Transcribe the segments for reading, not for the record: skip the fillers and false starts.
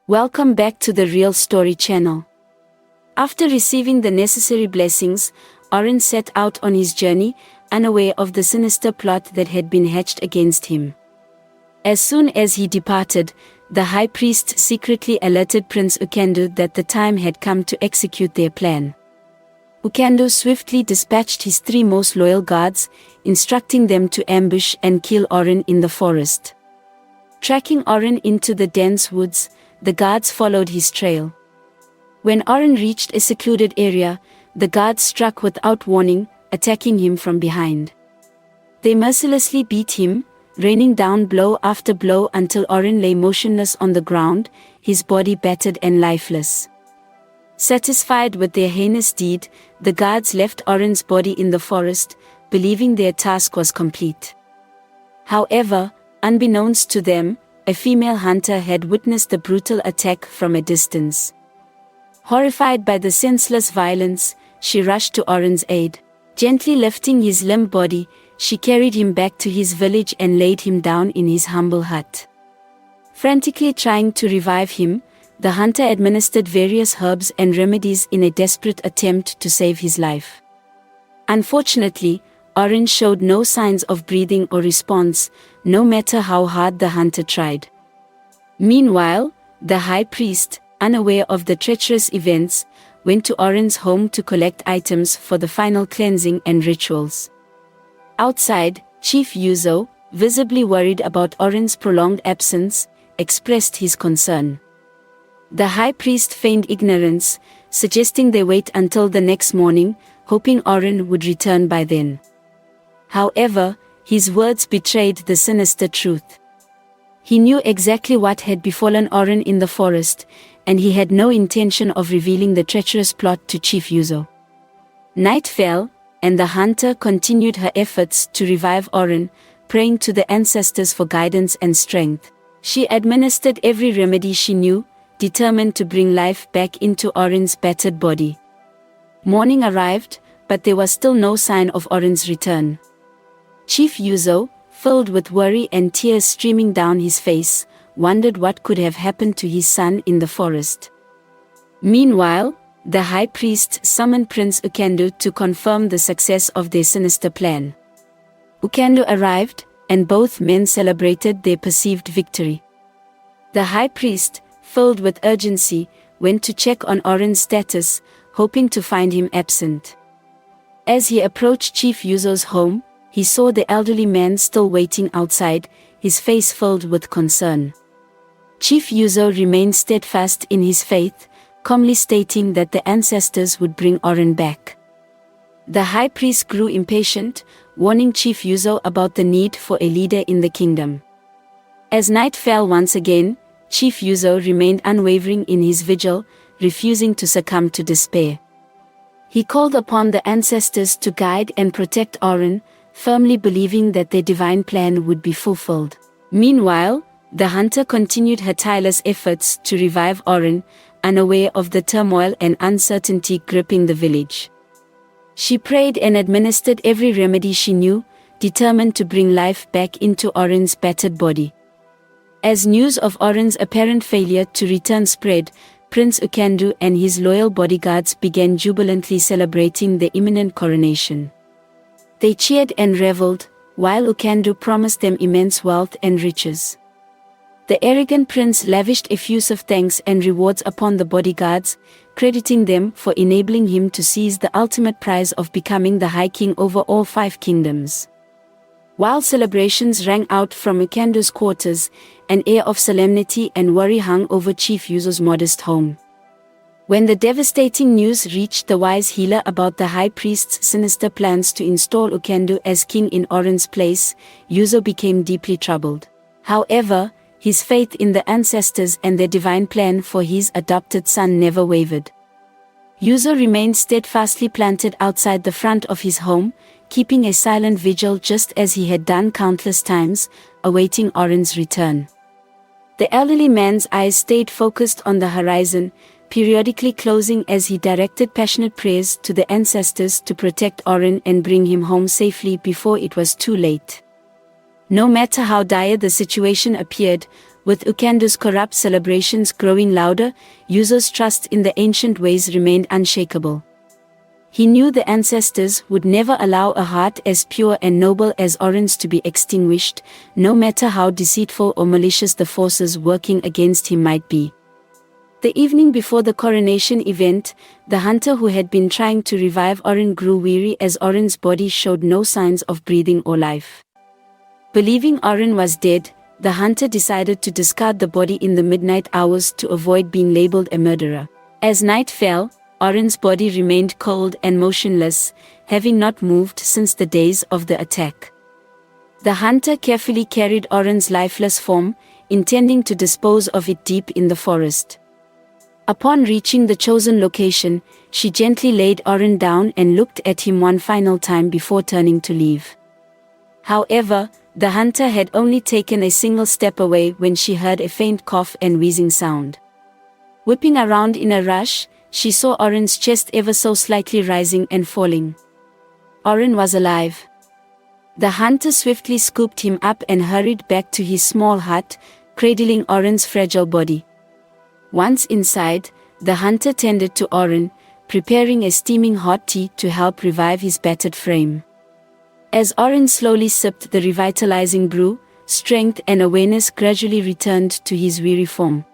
Welcome back to the Real Story channel. After receiving the necessary blessings, Adanne set out on his journey, unaware of the sinister plot that had been hatched against him. As soon as he departed, the high priest secretly alerted Prince Ukendo that the time had come to execute their plan. Ukendo swiftly dispatched his 3 most loyal guards, instructing them to ambush and kill Adanne in the forest. Tracking Adanne into the dense woods, the guards followed his trail. When Adanne reached a secluded area, the guards struck without warning, attacking him from behind. They mercilessly beat him, raining down blow after blow until Adanne lay motionless on the ground, his body battered and lifeless. Satisfied with their heinous deed, the guards left Adanne's body in the forest, believing their task was complete. However, unbeknownst to them, a female hunter had witnessed the brutal attack from a distance. Horrified by the senseless violence, she rushed to Adanne's aid. Gently lifting his limp body, she carried him back to his village and laid him down in his humble hut. Frantically trying to revive him, the hunter administered various herbs and remedies in a desperate attempt to save his life. Unfortunately, Adanne showed no signs of breathing or response, no matter how hard the hunter tried. Meanwhile, the high priest, unaware of the treacherous events, went to Adanne's home to collect items for the final cleansing and rituals. Outside, Chief Yuzo, visibly worried about Adanne's prolonged absence, expressed his concern. The high priest feigned ignorance, suggesting they wait until the next morning, hoping Adanne would return by then. However, his words betrayed the sinister truth. He knew exactly what had befallen Adanne in the forest, and he had no intention of revealing the treacherous plot to Chief Yuzo. Night fell, and the hunter continued her efforts to revive Adanne, praying to the ancestors for guidance and strength. She administered every remedy she knew, determined to bring life back into Adanne's battered body. Morning arrived, but there was still no sign of Adanne's return. Chief Yuzo, filled with worry and tears streaming down his face, wondered what could have happened to his son in the forest. Meanwhile, the high priest summoned Prince Ukendo to confirm the success of their sinister plan. Ukendo arrived, and both men celebrated their perceived victory. The high priest, filled with urgency, went to check on Adanne's status, hoping to find him absent. As he approached Chief Yuzo's home, he saw the elderly man still waiting outside, his face filled with concern. Chief Yuzo remained steadfast in his faith, calmly stating that the ancestors would bring Adanne back. The high priest grew impatient, warning Chief Yuzo about the need for a leader in the kingdom. As night fell once again, Chief Yuzo remained unwavering in his vigil, refusing to succumb to despair. He called upon the ancestors to guide and protect Adanne, firmly believing that their divine plan would be fulfilled. Meanwhile, the hunter continued her tireless efforts to revive Adanne, unaware of the turmoil and uncertainty gripping the village. She prayed and administered every remedy she knew, determined to bring life back into Adanne's battered body. As news of Adanne's apparent failure to return spread, Prince Ukendo and his loyal bodyguards began jubilantly celebrating the imminent coronation. They cheered and reveled, while Ukendo promised them immense wealth and riches. The arrogant prince lavished effusive thanks and rewards upon the bodyguards, crediting them for enabling him to seize the ultimate prize of becoming the High King over all 5 kingdoms. While celebrations rang out from Ukendo's quarters, an air of solemnity and worry hung over Chief Yuzo's modest home. When the devastating news reached the wise healer about the high priest's sinister plans to install Ukendo as king in Adanne's place, Yuzo became deeply troubled. However, his faith in the ancestors and their divine plan for his adopted son never wavered. Yuzo remained steadfastly planted outside the front of his home, keeping a silent vigil just as he had done countless times, awaiting Adanne's return. The elderly man's eyes stayed focused on the horizon, periodically closing as he directed passionate prayers to the ancestors to protect Adanne and bring him home safely before it was too late. No matter how dire the situation appeared, With Ukandu's corrupt celebrations growing louder, Yuzo's trust in the ancient ways remained unshakable. He knew the ancestors would never allow a heart as pure and noble as Oren's to be extinguished, no matter how deceitful or malicious the forces working against him might be. The evening before the coronation event, the hunter who had been trying to revive Oren grew weary as Oren's body showed no signs of breathing or life. Believing Oren was dead, the hunter decided to discard the body in the midnight hours to avoid being labeled a murderer. As night fell, Oren's body remained cold and motionless, having not moved since the days of the attack. The hunter carefully carried Oren's lifeless form, intending to dispose of it deep in the forest. Upon reaching the chosen location, she gently laid Oren down and looked at him one final time before turning to leave. However, the hunter had only taken a single step away when she heard a faint cough and wheezing sound. Whipping around in a rush, she saw Oren's chest ever so slightly rising and falling. Oren was alive. The hunter swiftly scooped him up and hurried back to his small hut, cradling Oren's fragile body. Once inside, the hunter tended to Oren, preparing a steaming hot tea to help revive his battered frame. As Oren slowly sipped the revitalizing brew, strength and awareness gradually returned to his weary form.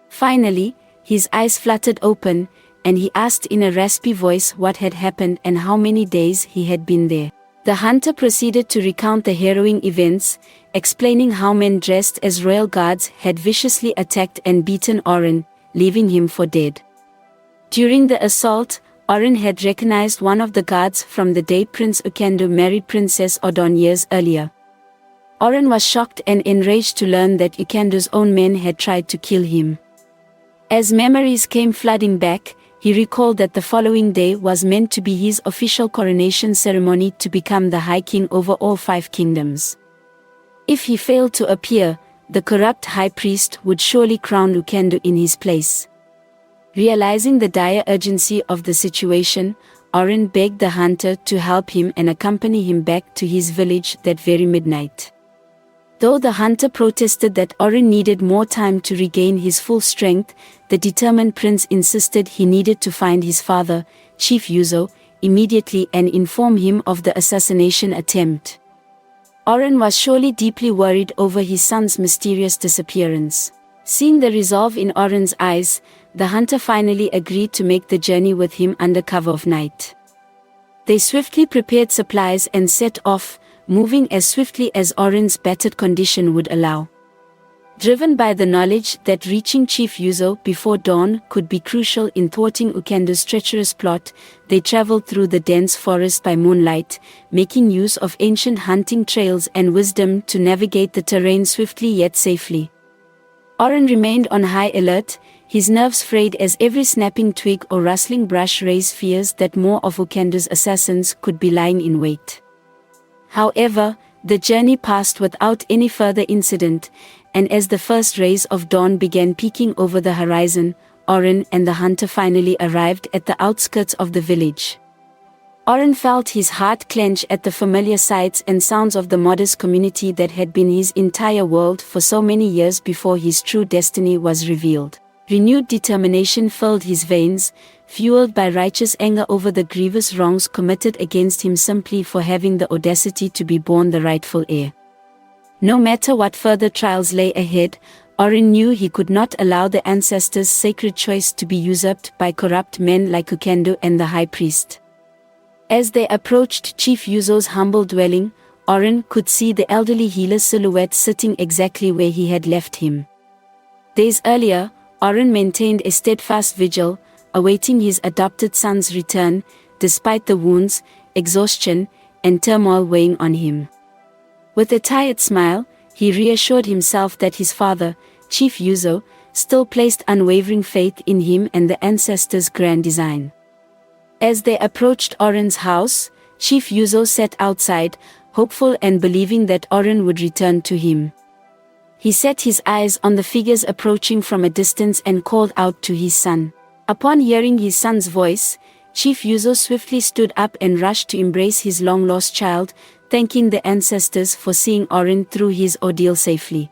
Finally, his eyes fluttered open, and he asked in a raspy voice what had happened and how many days he had been there. The hunter proceeded to recount the harrowing events, explaining how men dressed as royal guards had viciously attacked and beaten Oren, leaving him for dead. During the assault, Oren had recognized one of the guards from the day Prince Ukandu married Princess Adanne years earlier. Oren was shocked and enraged to learn that Ukandu's own men had tried to kill him. As memories came flooding back, he recalled that the following day was meant to be his official coronation ceremony to become the High King over all 5 kingdoms. If he failed to appear, the corrupt high priest would surely crown Ukandu in his place. Realizing the dire urgency of the situation, Oren begged the hunter to help him and accompany him back to his village that very midnight. Though the hunter protested that Oren needed more time to regain his full strength, the determined prince insisted he needed to find his father, Chief Yuzo, immediately and inform him of the assassination attempt. Oren was surely deeply worried over his son's mysterious disappearance. Seeing the resolve in Oren's eyes, the hunter finally agreed to make the journey with him under cover of night. They swiftly prepared supplies and set off, moving as swiftly as Oren's battered condition would allow. Driven by the knowledge that reaching Chief Yuzo before dawn could be crucial in thwarting Ukandu's treacherous plot, they traveled through the dense forest by moonlight, making use of ancient hunting trails and wisdom to navigate the terrain swiftly yet safely. Oren remained on high alert, his nerves frayed as every snapping twig or rustling brush raised fears that more of Ukandu's assassins could be lying in wait. However, the journey passed without any further incident, and as the first rays of dawn began peeking over the horizon, Oren and the hunter finally arrived at the outskirts of the village. Oren felt his heart clench at the familiar sights and sounds of the modest community that had been his entire world for so many years before his true destiny was revealed. Renewed determination filled his veins, fueled by righteous anger over the grievous wrongs committed against him simply for having the audacity to be born the rightful heir. No matter what further trials lay ahead, Oren knew he could not allow the ancestors' sacred choice to be usurped by corrupt men like Ukandu and the high priest. As they approached Chief Yuzo's humble dwelling, Oren could see the elderly healer's silhouette sitting exactly where he had left him. Days earlier, Oren maintained a steadfast vigil, awaiting his adopted son's return, despite the wounds, exhaustion, and turmoil weighing on him. With a tired smile, he reassured himself that his father, Chief Yuzo, still placed unwavering faith in him and the ancestors' grand design. As they approached Oren's house, Chief Yuzo sat outside, hopeful and believing that Oren would return to him. He set his eyes on the figures approaching from a distance and called out to his son. Upon hearing his son's voice, Chief Yuzo swiftly stood up and rushed to embrace his long-lost child, thanking the ancestors for seeing Oren through his ordeal safely.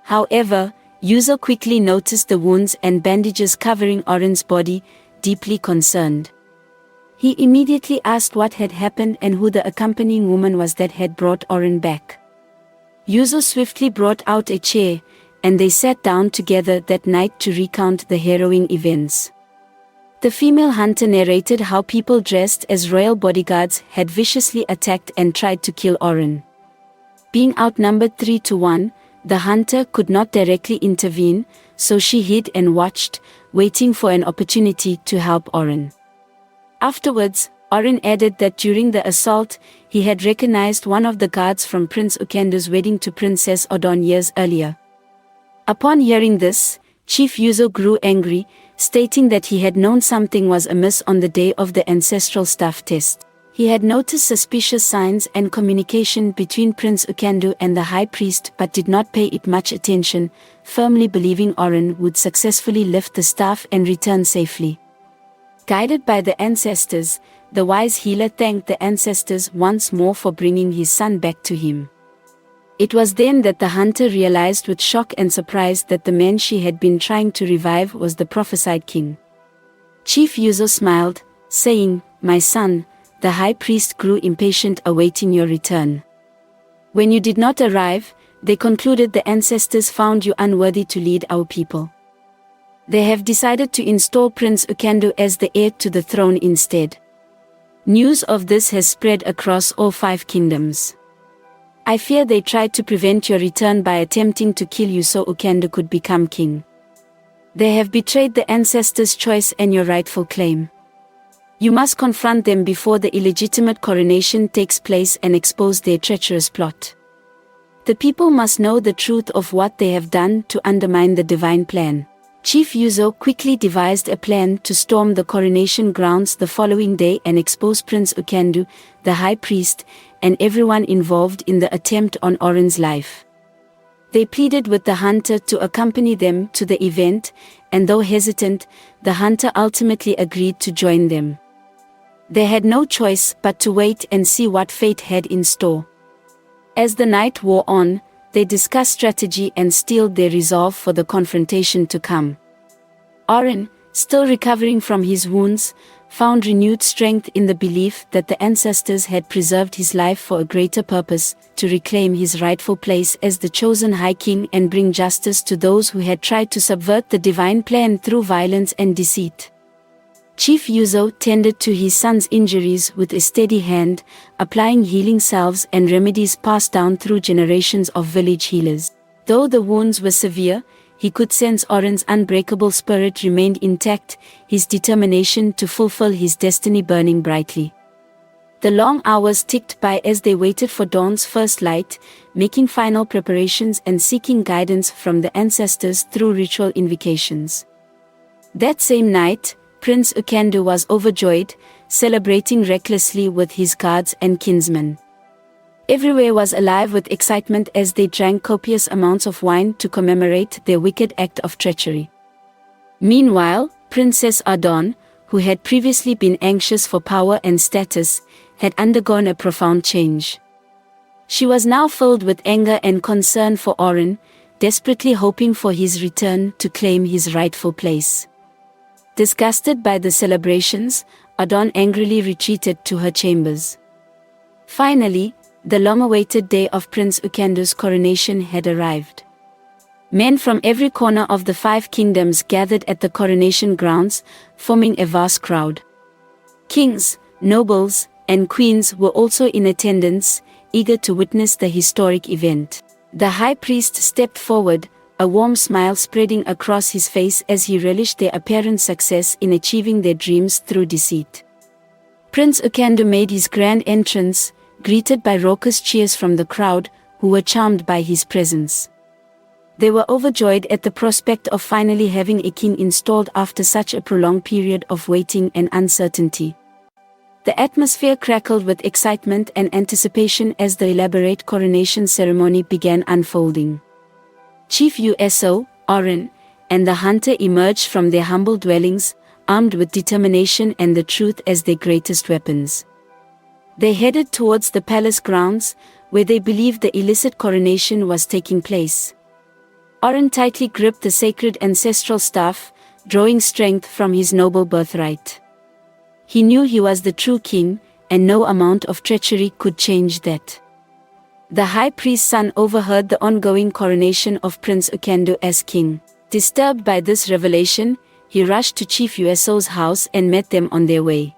However, Yuzo quickly noticed the wounds and bandages covering Oren's body, deeply concerned. He immediately asked what had happened and who the accompanying woman was that had brought Oren back. Yuzo swiftly brought out a chair, and they sat down together that night to recount the harrowing events. The female hunter narrated how people dressed as royal bodyguards had viciously attacked and tried to kill Oren. Being outnumbered 3-1, the hunter could not directly intervene, so she hid and watched, waiting for an opportunity to help Oren. Afterwards, Oren added that during the assault, he had recognized one of the guards from Prince Ukendu's wedding to Princess Adanne years earlier. Upon hearing this, Chief Yuzo grew angry, stating that he had known something was amiss on the day of the ancestral staff test. He had noticed suspicious signs and communication between Prince Ukendu and the high priest but did not pay it much attention, firmly believing Oren would successfully lift the staff and return safely. Guided by the ancestors, the wise healer thanked the ancestors once more for bringing his son back to him. It was then that the hunter realized with shock and surprise that the man she had been trying to revive was the prophesied king. Chief Yuzo smiled, saying, "My son, the high priest grew impatient awaiting your return. When you did not arrive, they concluded the ancestors found you unworthy to lead our people. They have decided to install Prince Ukendu as the heir to the throne instead. News of this has spread across all 5 kingdoms. I fear they tried to prevent your return by attempting to kill you so Ukendu could become king. They have betrayed the ancestors' choice and your rightful claim. You must confront them before the illegitimate coronation takes place and expose their treacherous plot. The people must know the truth of what they have done to undermine the divine plan." Chief Yuzo quickly devised a plan to storm the coronation grounds the following day and expose Prince Ukendu, the high priest, and everyone involved in the attempt on Oren's life. They pleaded with the hunter to accompany them to the event, and though hesitant, the hunter ultimately agreed to join them. They had no choice but to wait and see what fate had in store. As the night wore on, they discussed strategy and steeled their resolve for the confrontation to come. Oren, still recovering from his wounds, found renewed strength in the belief that the ancestors had preserved his life for a greater purpose, to reclaim his rightful place as the chosen High King and bring justice to those who had tried to subvert the divine plan through violence and deceit. Chief Yuzo tended to his son's injuries with a steady hand, applying healing salves and remedies passed down through generations of village healers. Though the wounds were severe, he could sense Oren's unbreakable spirit remained intact, his determination to fulfill his destiny burning brightly. The long hours ticked by as they waited for dawn's first light, making final preparations and seeking guidance from the ancestors through ritual invocations. That same night, Prince Ukendu was overjoyed, celebrating recklessly with his guards and kinsmen. Everywhere was alive with excitement as they drank copious amounts of wine to commemorate their wicked act of treachery. Meanwhile, Princess Adanne, who had previously been anxious for power and status, had undergone a profound change. She was now filled with anger and concern for Oren, desperately hoping for his return to claim his rightful place. Disgusted by the celebrations, Adanne angrily retreated to her chambers. Finally, the long-awaited day of Prince Ukendu's coronation had arrived. Men from every corner of the 5 kingdoms gathered at the coronation grounds, forming a vast crowd. Kings, nobles, and queens were also in attendance, eager to witness the historic event. The high priest stepped forward, a warm smile spreading across his face as he relished their apparent success in achieving their dreams through deceit. Prince Ukendu made his grand entrance, greeted by raucous cheers from the crowd, who were charmed by his presence. They were overjoyed at the prospect of finally having a king installed after such a prolonged period of waiting and uncertainty. The atmosphere crackled with excitement and anticipation as the elaborate coronation ceremony began unfolding. Chief Yuzo, Oren, and the hunter emerged from their humble dwellings, armed with determination and the truth as their greatest weapons. They headed towards the palace grounds, where they believed the illicit coronation was taking place. Oren tightly gripped the sacred ancestral staff, drawing strength from his noble birthright. He knew he was the true king, and no amount of treachery could change that. The high priest's son overheard the ongoing coronation of Prince Ukendo as king. Disturbed by this revelation, he rushed to Chief Uso's house and met them on their way.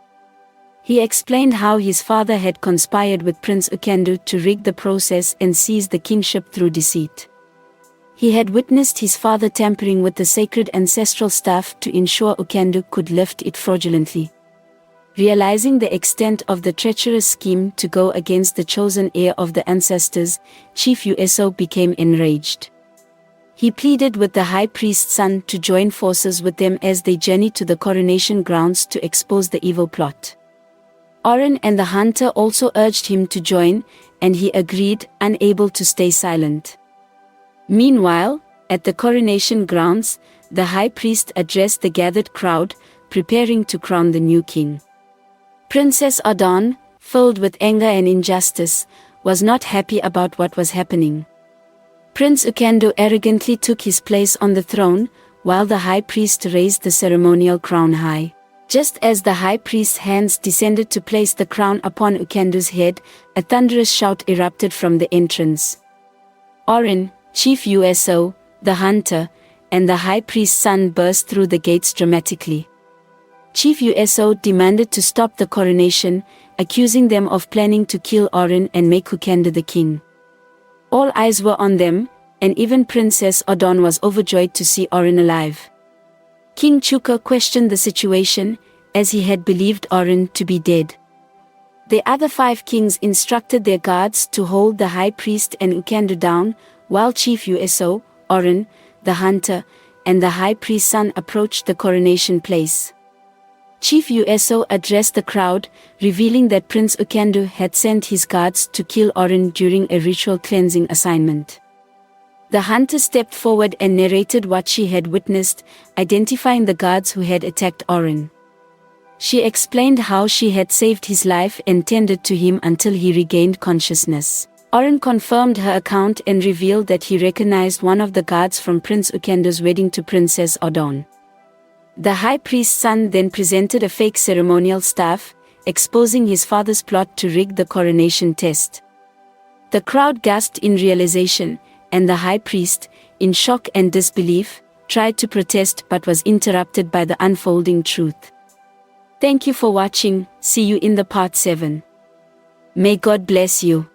He explained how his father had conspired with Prince Ukendo to rig the process and seize the kingship through deceit. He had witnessed his father tampering with the sacred ancestral staff to ensure Ukendo could lift it fraudulently. Realizing the extent of the treacherous scheme to go against the chosen heir of the ancestors, Chief Uso became enraged. He pleaded with the high priest's son to join forces with them as they journeyed to the coronation grounds to expose the evil plot. Oren and the hunter also urged him to join, and he agreed, unable to stay silent. Meanwhile, at the coronation grounds, the high priest addressed the gathered crowd, preparing to crown the new king. Princess Adanne, filled with anger and injustice, was not happy about what was happening. Prince Ukendo arrogantly took his place on the throne, while the high priest raised the ceremonial crown high. Just as the high priest's hands descended to place the crown upon Ukendo's head, a thunderous shout erupted from the entrance. Oren, Chief Uso, the hunter, and the high priest's son burst through the gates dramatically. Chief Uso demanded to stop the coronation, accusing them of planning to kill Oren and make Ukendo the king. All eyes were on them, and even Princess Adanne was overjoyed to see Oren alive. King Chuka questioned the situation, as he had believed Oren to be dead. The other 5 kings instructed their guards to hold the high priest and Ukendo down, while Chief Uso, Oren, the hunter, and the high priest's son approached the coronation place. Chief Uso addressed the crowd, revealing that Prince Ukendo had sent his guards to kill Oren during a ritual cleansing assignment. The hunter stepped forward and narrated what she had witnessed, identifying the guards who had attacked Oren. She explained how she had saved his life and tended to him until he regained consciousness. Oren confirmed her account and revealed that he recognized one of the guards from Prince Ukendo's wedding to Princess Adanne. The high priest's son then presented a fake ceremonial staff, exposing his father's plot to rig the coronation test. The crowd gasped in realization, and the high priest, in shock and disbelief, tried to protest but was interrupted by the unfolding truth. Thank you for watching. See you in the part 7. May God bless you.